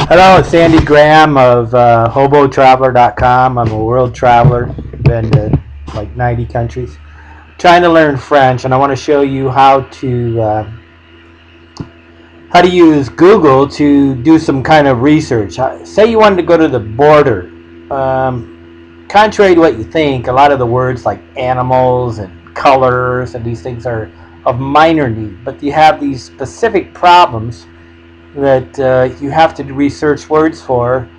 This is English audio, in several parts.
Hello, it's Andy Graham of hoboontheroad.com. I'm a world traveler, been to like 90 countries. Trying to learn French, and I want to show you how to use Google to do some kind of research. Say you wanted to go to the border. Contrary to what you think, a lot of the words like animals and colors and these things are of minor need, but you have these specific problems that you have to research words for.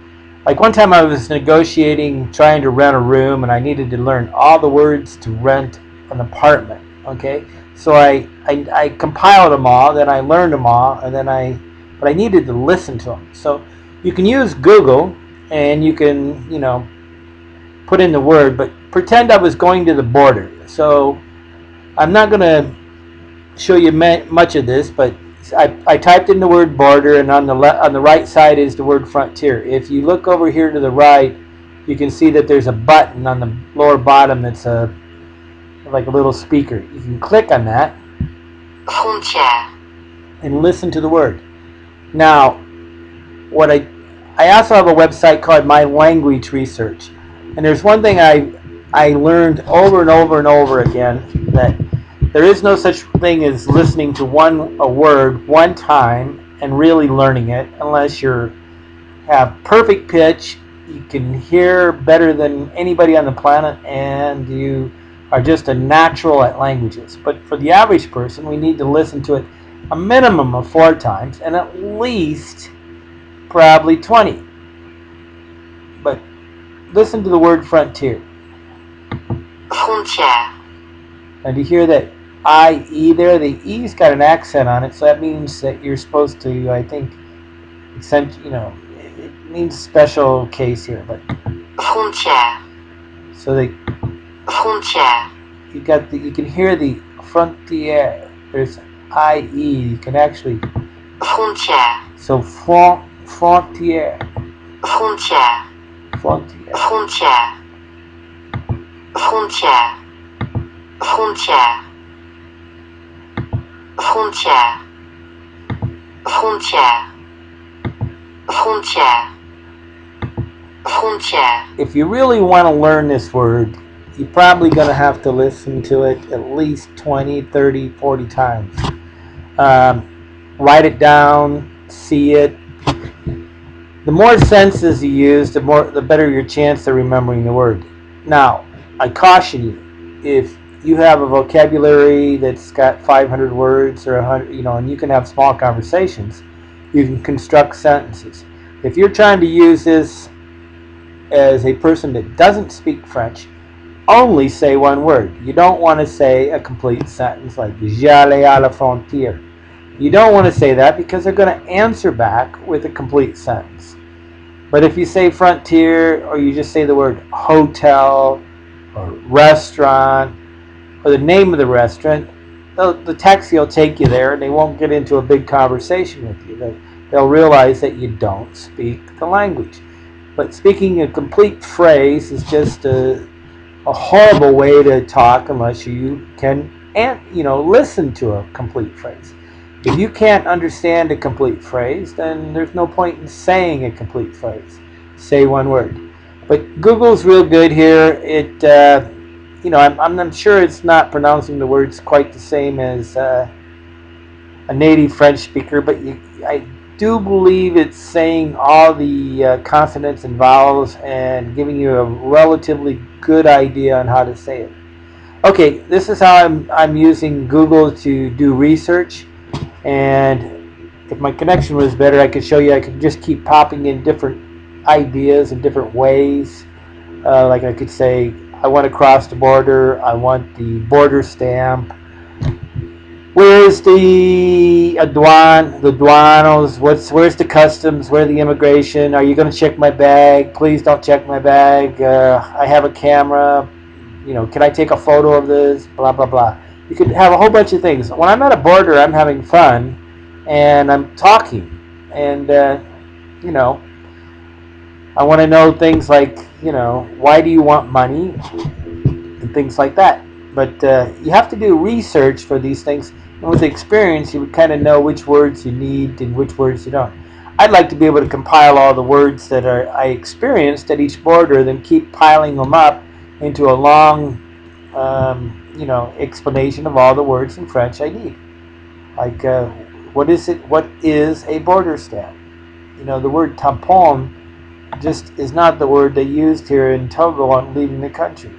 Like one time I was negotiating, trying to rent a room, and I needed to learn all the words to rent an apartment. Okay, so I compiled them all, then I learned them all, and but I needed to listen to them. So you can use Google, and you can put in the word, but pretend I was going to the border. So I'm not going to show you much of this, but I typed in the word border, and on the right side is the word frontier. If you look over here to the right, you can see that there's a button on the lower bottom that's like a little speaker. You can click on that Frontière. and listen to the word. Now, I also have a website called My Language Research, and there's one thing I learned over and over and over again, that there is no such thing as listening to a word one time and really learning it, unless you have perfect pitch, you can hear better than anybody on the planet, and you are just a natural at languages. But for the average person, we need to listen to it a minimum of 4 times, and at least probably 20. But listen to the word frontier. Frontière. And you hear that IE there, the E's got an accent on it, so that means that you're supposed to, I think, it means special case here. But Frontière. so Frontière. you can hear the frontière. There's IE. You can actually Frontière. so frontière. Frontière. Frontière. Frontière. Frontière. Frontière. Frontière. Frontière. Frontière. Frontière. If you really want to learn this word, you're probably going to have to listen to it at least 20, 30, 40 times. Write it down, see it. The more senses you use, the better your chance of remembering the word. Now, I caution you, if you have a vocabulary that's got 500 words or 100, and you can have small conversations, you can construct sentences. If you're trying to use this as a person that doesn't speak French, only say one word. You don't want to say a complete sentence like j'allais à la frontière. You don't want to say that because they're going to answer back with a complete sentence. But if you say frontier, or you just say the word hotel or restaurant or the name of the restaurant, the taxi will take you there, and they won't get into a big conversation with you. They'll realize that you don't speak the language. But speaking a complete phrase is just a horrible way to talk unless you can listen to a complete phrase. If you can't understand a complete phrase, then there's no point in saying a complete phrase. Say one word. But Google's real good here. I'm sure it's not pronouncing the words quite the same as a native French speaker, but I do believe it's saying all the consonants and vowels and giving you a relatively good idea on how to say it. Okay, this is how I'm using Google to do research, and if my connection was better, I could show you. I could just keep popping in different ideas in different ways. Like I could say, I want to cross the border. I want the border stamp. Where's the douane? The douanos? Where's the customs? Where's the immigration? Are you going to check my bag? Please don't check my bag. I have a camera. Can I take a photo of this? Blah blah blah. You could have a whole bunch of things. When I'm at a border, I'm having fun, and I'm talking, and I want to know things like why do you want money, and things like that. But you have to do research for these things. And with experience, you would kind of know which words you need and which words you don't. I'd like to be able to compile all the words that I experienced at each border, then keep piling them up into a long, explanation of all the words in French I need. Like, what is it? What is a border stamp? The word tampon just is not the word they used here in Togo on leaving the country.